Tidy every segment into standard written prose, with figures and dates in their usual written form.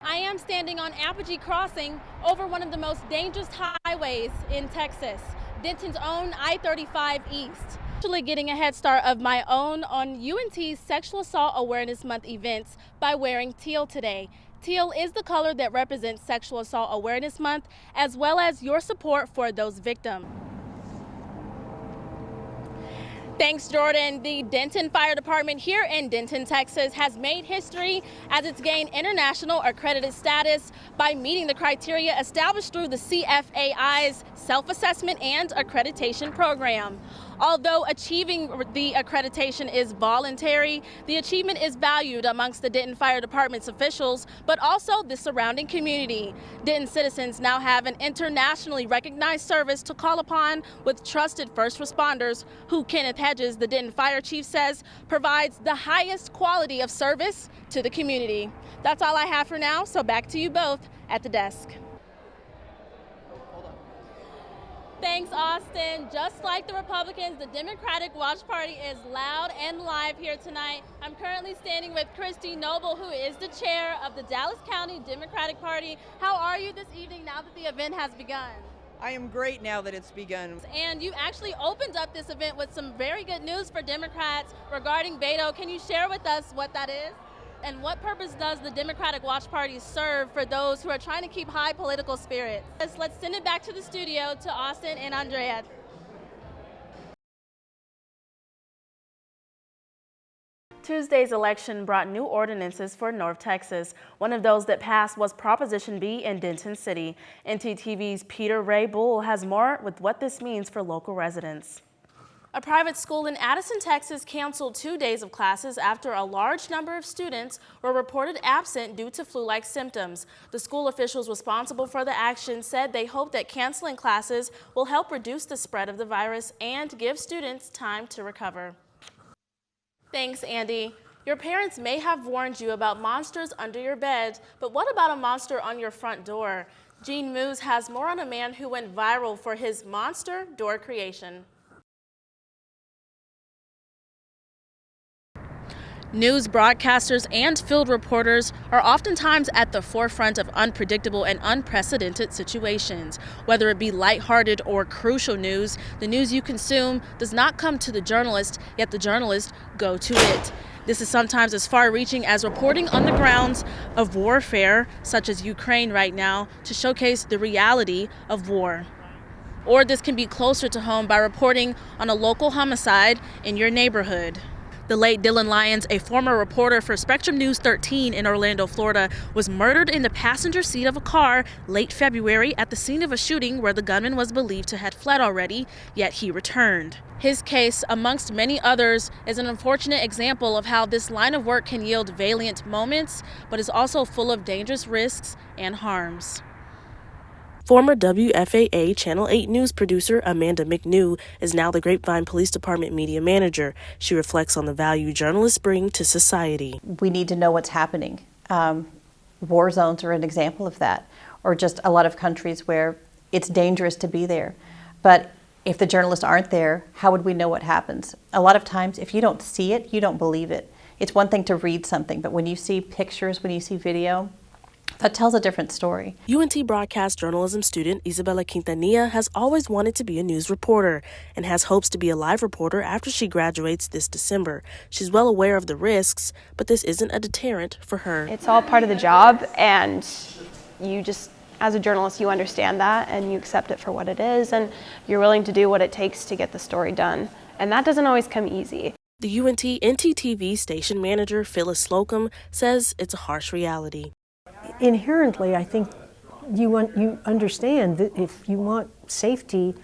I am standing on Apogee Crossing over one of the most dangerous highways in Texas, Denton's own I-35 East. Actually getting a head start of my own on UNT's Sexual Assault Awareness Month events by wearing teal today. Teal is the color that represents Sexual Assault Awareness Month, as well as your support for those victims. Thanks, Jordan. The Denton Fire Department here in Denton, Texas has made history as it's gained international accredited status by meeting the criteria established through the CFAI's self-assessment and accreditation program. Although achieving the accreditation is voluntary, the achievement is valued amongst the Denton Fire Department's officials, but also the surrounding community. Denton citizens now have an internationally recognized service to call upon with trusted first responders who Kenneth Hedges, the Denton Fire Chief, says provides the highest quality of service to the community. That's all I have for now, so back to you both at the desk. Thanks, Austin. Just like the Republicans, the Democratic Watch Party is loud and live here tonight. I'm currently standing with Christy Noble, who is the chair of the Dallas County Democratic Party. How are you this evening now that the event has begun? I am great now that it's begun. And you actually opened up this event with some very good news for Democrats regarding Beto. Can you share with us what that is? And what purpose does the Democratic Watch Party serve for those who are trying to keep high political spirits? Let's send it back to the studio to Austin and Andrea. Tuesday's election brought new ordinances for North Texas. One of those that passed was Proposition B in Denton City. NTTV's Peter Ray Bull has more with what this means for local residents. A private school in Addison, Texas canceled 2 days of classes after a large number of students were reported absent due to flu-like symptoms. The school officials responsible for the action said they hope that canceling classes will help reduce the spread of the virus and give students time to recover. Thanks, Andy. Your parents may have warned you about monsters under your bed, but what about a monster on your front door? Gene Moose has more on a man who went viral for his monster door creation. News broadcasters and field reporters are oftentimes at the forefront of unpredictable and unprecedented situations. Whether it be lighthearted or crucial news, the news you consume does not come to the journalist, yet the journalists go to it. This is sometimes as far-reaching as reporting on the grounds of warfare, such as Ukraine right now, to showcase the reality of war. Or this can be closer to home by reporting on a local homicide in your neighborhood. The late Dylan Lyons, a former reporter for Spectrum News 13 in Orlando, Florida, was murdered in the passenger seat of a car late February at the scene of a shooting where the gunman was believed to have fled already, yet he returned. His case, amongst many others, is an unfortunate example of how this line of work can yield valiant moments, but is also full of dangerous risks and harms. Former WFAA Channel 8 news producer Amanda McNew is now the Grapevine Police Department media manager. She reflects on the value journalists bring to society. We need to know what's happening. War zones are an example of that, or just a lot of countries where it's dangerous to be there. But if the journalists aren't there, how would we know what happens? A lot of times, if you don't see it, you don't believe it. It's one thing to read something, but when you see pictures, when you see video, that tells a different story. UNT broadcast journalism student Isabella Quintanilla has always wanted to be a news reporter and has hopes to be a live reporter after she graduates this December. She's well aware of the risks, but this isn't a deterrent for her. It's all part of the job, and you just, as a journalist, you understand that and you accept it for what it is, and you're willing to do what it takes to get the story done. And that doesn't always come easy. The UNT NTTV station manager, Phyllis Slocum, says it's a harsh reality. Inherently, I think you understand that if you want safety,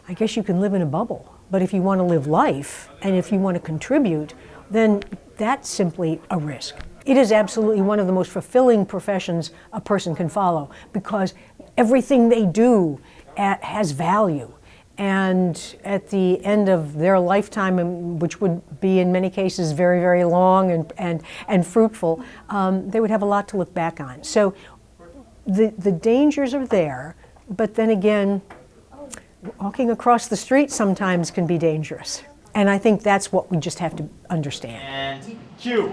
I guess you can live in a bubble. But if you want to live life and if you want to contribute, then that's simply a risk. It is absolutely one of the most fulfilling professions a person can follow because everything they do has value. And at the end of their lifetime, which would be in many cases very, very long and fruitful, they would have a lot to look back on. So the dangers are there, but then again, walking across the street sometimes can be dangerous. And I think that's what we just have to understand. And cue.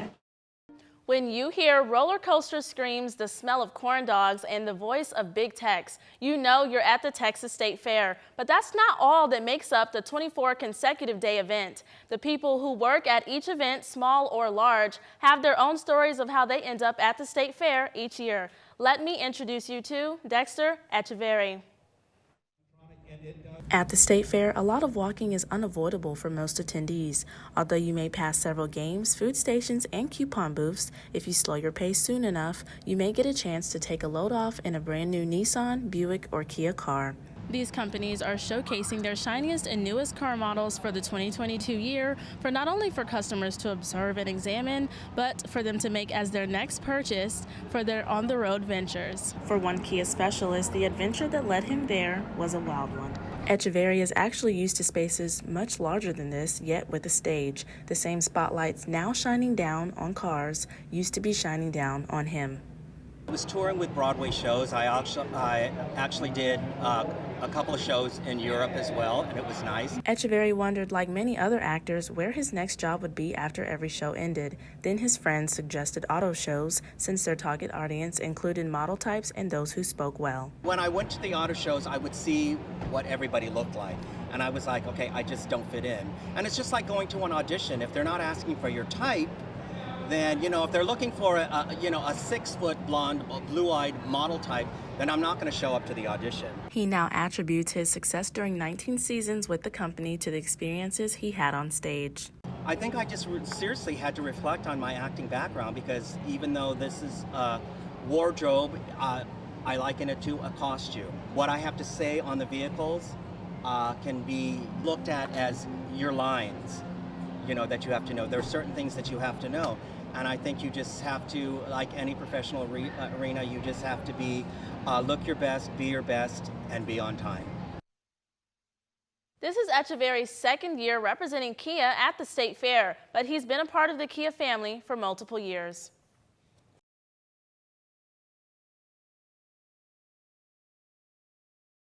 When you hear roller coaster screams, the smell of corn dogs, and the voice of Big Tex, you know you're at the Texas State Fair. But that's not all that makes up the 24 consecutive day event. The people who work at each event, small or large, have their own stories of how they end up at the State Fair each year. Let me introduce you to Dexter Echeverry. At the State Fair, a lot of walking is unavoidable for most attendees. Although you may pass several games, food stations, and coupon booths, if you slow your pace soon enough, you may get a chance to take a load off in a brand new Nissan, Buick, or Kia car. These companies are showcasing their shiniest and newest car models for the 2022 year, for not only for customers to observe and examine, but for them to make as their next purchase for their on-the-road ventures. For one Kia specialist, the adventure that led him there was a wild one. Echeverry is actually used to spaces much larger than this, yet with a stage. The same spotlights now shining down on cars used to be shining down on him. I was touring with Broadway shows. I actually did a couple of shows in Europe as well, and it was nice. Echeverry wondered, like many other actors, where his next job would be after every show ended. Then his friends suggested auto shows, since their target audience included model types and those who spoke well. When I went to the auto shows, I would see what everybody looked like, and I was like, okay, I just don't fit in. And it's just like going to an audition. If they're not asking for your type, then, if they're looking for a 6-foot blonde, blue-eyed model type, then I'm not going to show up to the audition. He now attributes his success during 19 seasons with the company to the experiences he had on stage. I think I just seriously had to reflect on my acting background, because even though this is a wardrobe, I liken it to a costume. What I have to say on the vehicles can be looked at as your lines, that you have to know. There are certain things that you have to know. And I think you just have to, like any professional arena, you just have to be, look your best, be your best, and be on time. This is Echeverry's second year representing Kia at the State Fair, but he's been a part of the Kia family for multiple years.